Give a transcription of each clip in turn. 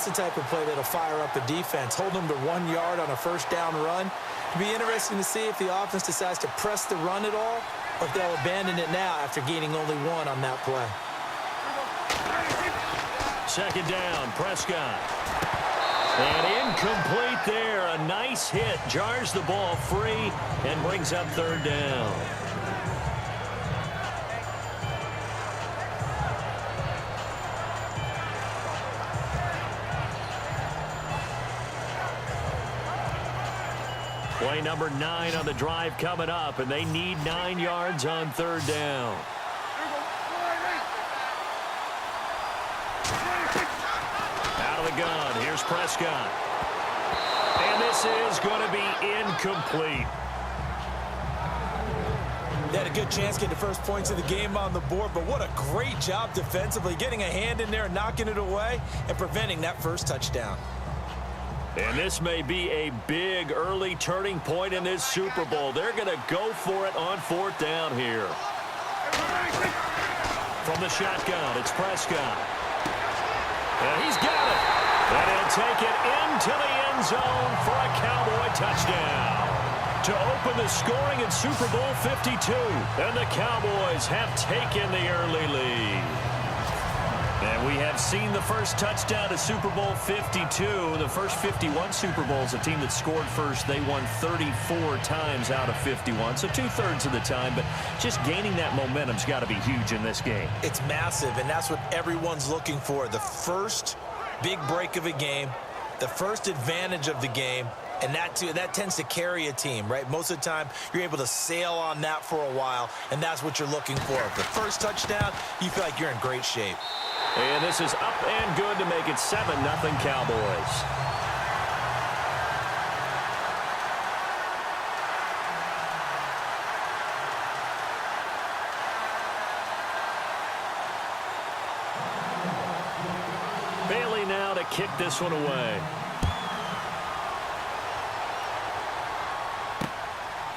That's the type of play that'll fire up a defense, hold them to 1 yard on a first down run. It'll be interesting to see if the offense decides to press the run at all, or if they'll abandon it now after gaining only 1 on that play. Second down, Prescott. And incomplete there. A nice hit. Jars the ball free and brings up third down. Play number 9 on the drive coming up, and they need 9 yards on third down. Out of the gun, here's Prescott. And this is going to be incomplete. They had a good chance to get the first points of the game on the board, but what a great job defensively, getting a hand in there and knocking it away and preventing that first touchdown. And this may be a big early turning point in this Super Bowl. They're going to go for it on fourth down here. From the shotgun, it's Prescott. And he's got it. And he'll take it into the end zone for a Cowboy touchdown to open the scoring in Super Bowl 52. And the Cowboys have taken the early lead. And we have seen the first touchdown to Super Bowl 52. The first 51 Super Bowls, a team that scored first, they won 34 times out of 51. So 2/3 of the time, but just gaining that momentum's got to be huge in this game. It's massive, and that's what everyone's looking for. The first big break of a game, the first advantage of the game, and that tends to carry a team, right? Most of the time, you're able to sail on that for a while, and that's what you're looking for. The first touchdown, you feel like you're in great shape. And this is up and good to make it 7-0 Cowboys. Bailey now to kick this one away.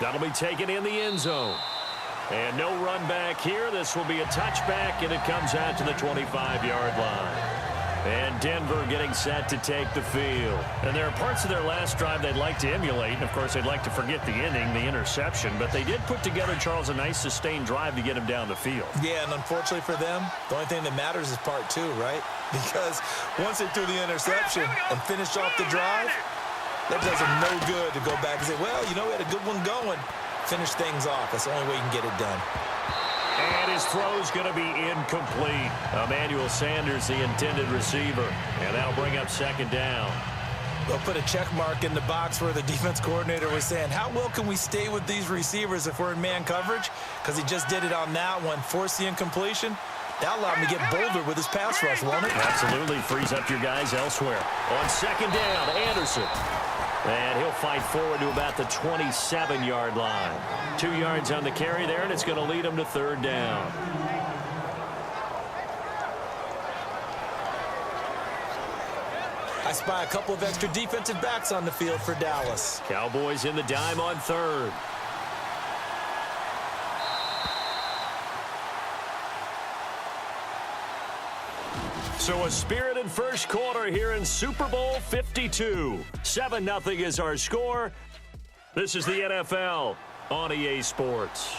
That'll be taken in the end zone. And no run back here. This will be a touchback, and it comes out to the 25-yard line. And Denver getting set to take the field. And there are parts of their last drive they'd like to emulate. And, of course, they'd like to forget the inning, the interception. But they did put together, Charles, a nice sustained drive to get him down the field. Yeah, and unfortunately for them, the only thing that matters is part 2, right? Because once they threw the interception and finished off the drive, that does them no good to go back and say, well, you know, we had a good one going. Finish things off. That's the only way you can get it done. And his throw's going to be incomplete. Emmanuel Sanders, the intended receiver. And that'll bring up second down. They'll put a check mark in the box where the defense coordinator was saying, how well can we stay with these receivers if we're in man coverage? Because he just did it on that one. Force the incompletion. That allowed him to get bolder with his pass rush, won't it? Absolutely. Frees up your guys elsewhere. On second down, Anderson. And he'll fight forward to about the 27-yard line. 2 yards on the carry there, and it's going to lead him to third down. I spy a couple of extra defensive backs on the field for Dallas. Cowboys in the dime on third. So a spirited first quarter here in Super Bowl 52. 7-0 is our score. This is the NFL on EA Sports.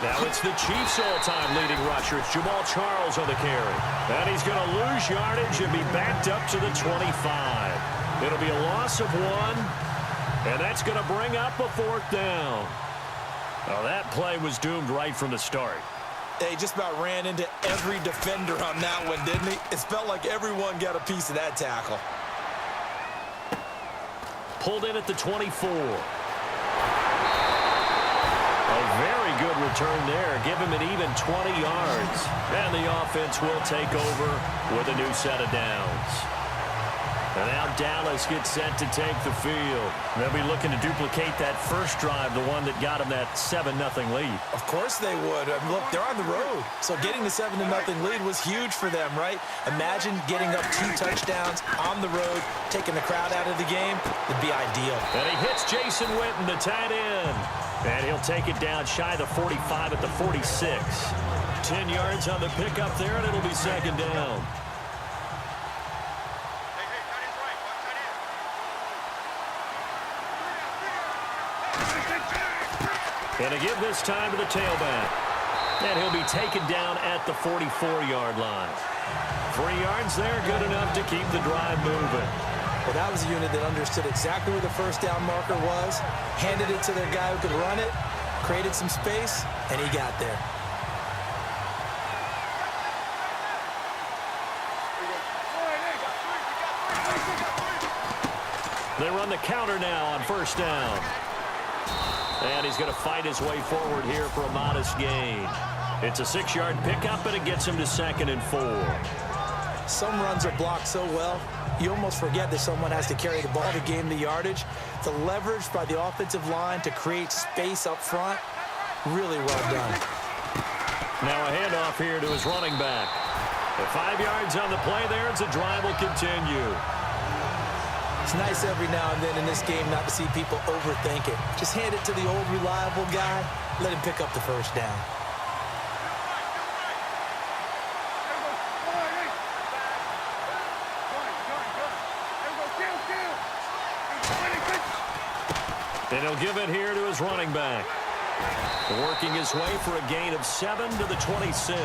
Now it's the Chiefs' all-time leading rusher. It's Jamal Charles on the carry. And he's going to lose yardage and be backed up to the 25. It'll be a loss of 1. And that's going to bring up a fourth down. Well, that play was doomed right from the start. They just about ran into every defender on that one, didn't he? It felt like everyone got a piece of that tackle. Pulled in at the 24. A very good return there. Give him an even 20 yards. And the offense will take over with a new set of downs. And now Dallas gets set to take the field. They'll be looking to duplicate that first drive, the one that got them that 7-0 lead. Of course they would. I mean, look, they're on the road. So getting the 7-0 lead was huge for them, right? Imagine getting up 2 touchdowns on the road, taking the crowd out of the game. It'd be ideal. And he hits Jason Witten, the tight end. And he'll take it down shy of the 45 at the 46. 10 yards on the pickup there, and it'll be second down. And to give this time to the tailback. And he'll be taken down at the 44-yard line. 3 yards there, good enough to keep the drive moving. Well, that was a unit that understood exactly where the first down marker was, handed it to their guy who could run it, created some space, and he got there. They run the counter now on first down. And he's going to fight his way forward here for a modest gain. It's a 6-yard pickup, and it gets him to 2nd and 4. Some runs are blocked so well, you almost forget that someone has to carry the ball to gain the yardage. The leverage by the offensive line to create space up front, really well done. Now a handoff here to his running back. At 5 yards on the play there, as the drive will continue. It's nice every now and then in this game not to see people overthink it. Just hand it to the old reliable guy, let him pick up the first down. And he'll give it here to his running back. Working his way for a gain of 7 to the 26.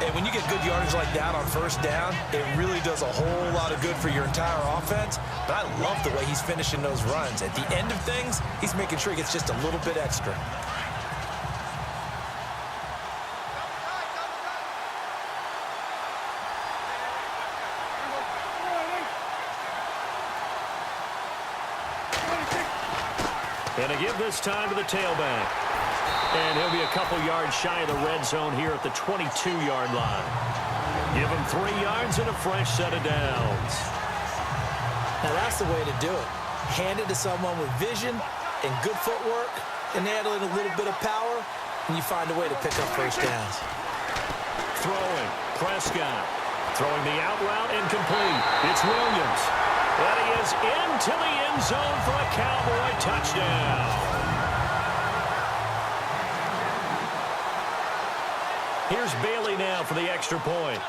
And when you get good yardage like that on first down, it really does a whole lot of good for your entire offense. But I love the way he's finishing those runs. At the end of things, he's making sure he gets just a little bit extra. And to give this time to the tailback. And he'll be a couple yards shy of the red zone here at the 22-yard line. Give him 3 yards and a fresh set of downs. Now that's the way to do it. Hand it to someone with vision and good footwork, and add in a little bit of power, and you find a way to pick up first downs. Throwing, Prescott. Throwing the out route, incomplete. It's Williams. And he is into the end zone for a Cowboy touchdown. Here's Bailey now for the extra point.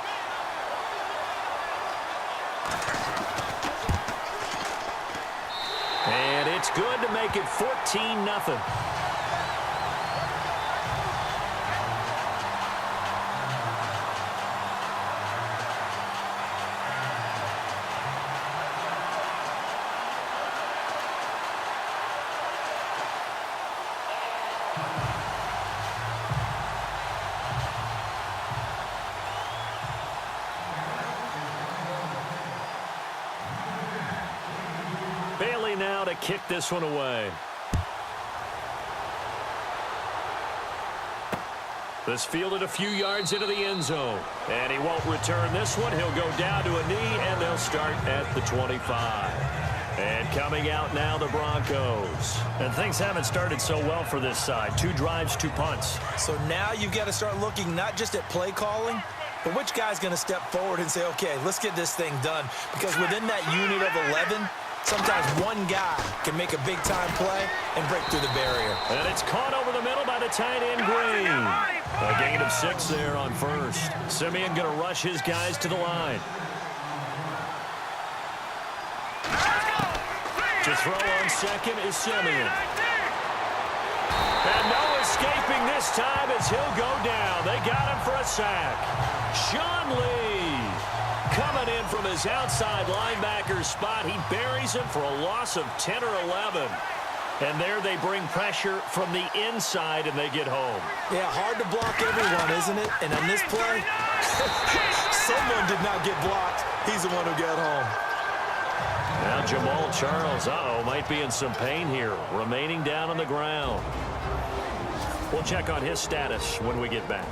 And it's good to make it 14-0. Bailey now to kick this one away. This fielded a few yards into the end zone. And he won't return this one. He'll go down to a knee, and they'll start at the 25. And coming out now, the Broncos. And things haven't started so well for this side. 2 drives, 2 punts. So now you've got to start looking not just at play calling, but which guy's going to step forward and say, okay, let's get this thing done. Because within that unit of 11, sometimes one guy can make a big-time play and break through the barrier. And it's caught over the middle by the tight end, Green. A gain of 6 there on first. Simeon going to rush his guys to the line. To throw on second is Simeon. And no escaping this time as he'll go down. They got him for a sack. Sean Lee coming in from his outside linebacker spot. He buries him for a loss of 10 or 11. And there they bring pressure from the inside, and they get home. Yeah, hard to block everyone, isn't it? And on this play, someone did not get blocked. He's the one who got home. Now Jamal Charles, might be in some pain here, remaining down on the ground. We'll check on his status when we get back.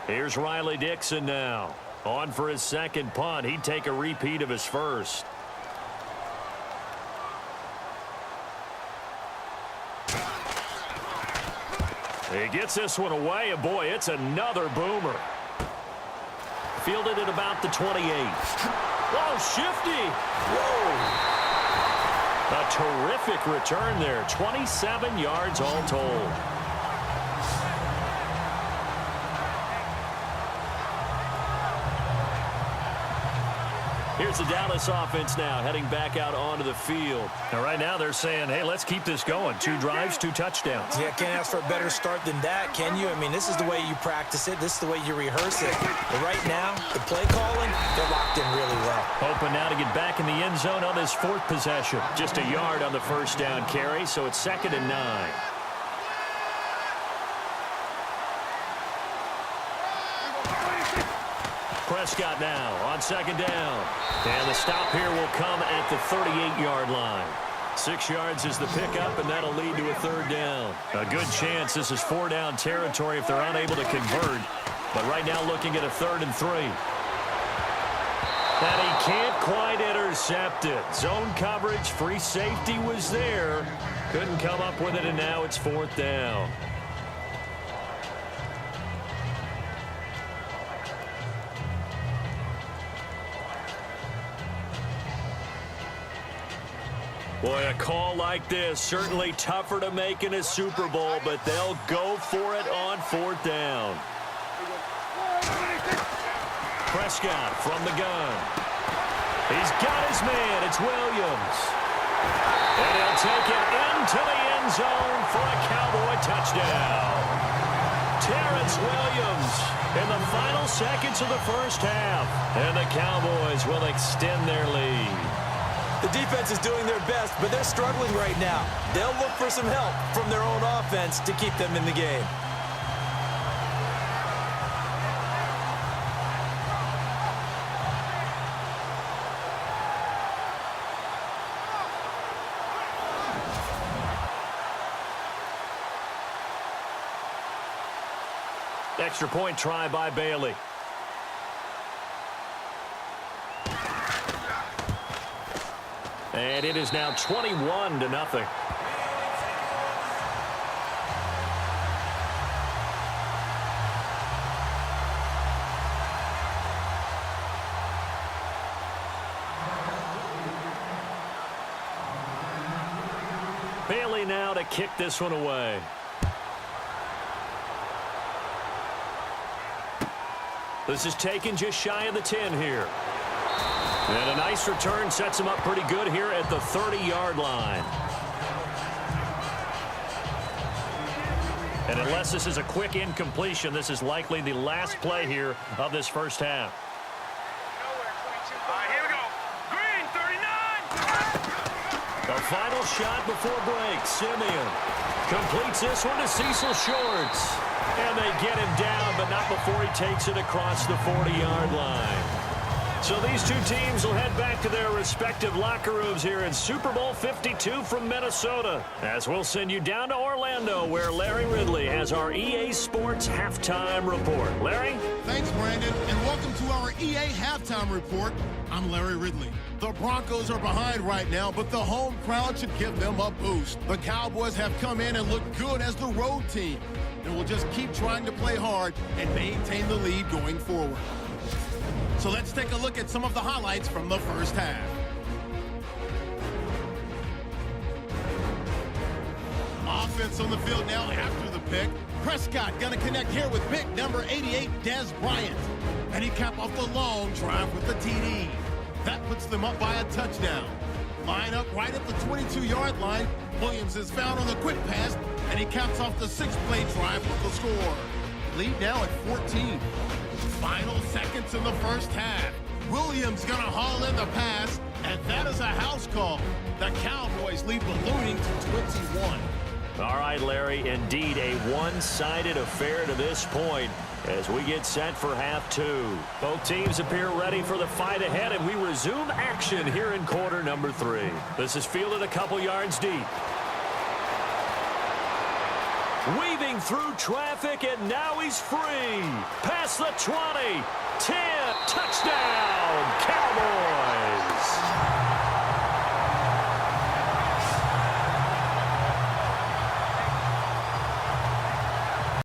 Here's Riley Dixon now. On for his second punt. He'd take a repeat of his first. He gets this one away, and boy, it's another boomer. Fielded at about the 28. Oh, shifty. Whoa. A terrific return there. 27 yards all told. Here's the Dallas offense now heading back out onto the field. Now, right now they're saying, hey, let's keep this going. 2 drives, 2 touchdowns. Yeah, can't ask for a better start than that, can you? I mean, this is the way you practice it. This is the way you rehearse it. But right now, the play calling, they're locked in really well. Hoping now to get back in the end zone on this 4th possession. Just a yard on the first down carry, so it's 2nd and 9. Prescott now on 2nd down. And the stop here will come at the 38-yard line. 6 yards is the pickup, and that'll lead to a 3rd down. A good chance this is 4-down territory if they're unable to convert. But right now looking at a 3rd and 3. And he can't quite intercept it. Zone coverage, free safety was there. Couldn't come up with it, and now it's 4th down. Boy, a call like this, certainly tougher to make in a Super Bowl, but they'll go for it on 4th down. Prescott from the gun. He's got his man. It's Williams. And he'll take it into the end zone for a Cowboy touchdown. Terrence Williams in the final seconds of the first half. And the Cowboys will extend their lead. The defense is doing their best, but they're struggling right now. They'll look for some help from their own offense to keep them in the game. Extra point try by Bailey. And it is now 21-0. Bailey now to kick this one away. This is taken just shy of the 10 here. And a nice return sets him up pretty good here at the 30-yard line. And unless this is a quick incompletion, this is likely the last play here of this first half. Here we go. Green, 39. The final shot before break. Simeon completes this one to Cecil Shorts. And they get him down, but not before he takes it across the 40-yard line. So these two teams will head back to their respective locker rooms here in Super Bowl 52 from Minnesota, as we'll send you down to Orlando, where Larry Ridley has our EA Sports Halftime Report. Larry? Thanks, Brandon, and welcome to our EA Halftime Report. I'm Larry Ridley. The Broncos are behind right now, but the home crowd should give them a boost. The Cowboys have come in and looked good as the road team, and will just keep trying to play hard and maintain the lead going forward. So let's take a look at some of the highlights from the first half. Offense on the field now after the pick. Prescott going to connect here with pick number 88, Dez Bryant. And he capped off the long drive with the TD. That puts them up by a touchdown. Line up right at the 22-yard line. Williams is found on the quick pass, and he caps off the 6-play drive with the score. Lead now at 14. Final seconds in the first half. Williams going to haul in the pass, and that is a house call. The Cowboys lead ballooning to 21. All right, Larry, indeed a one-sided affair to this point as we get set for half two. Both teams appear ready for the fight ahead, and we resume action here in quarter number 3. This is fielded a couple yards deep. Weaving through traffic, and now he's free. Past the 20, 10, touchdown, Cowboys.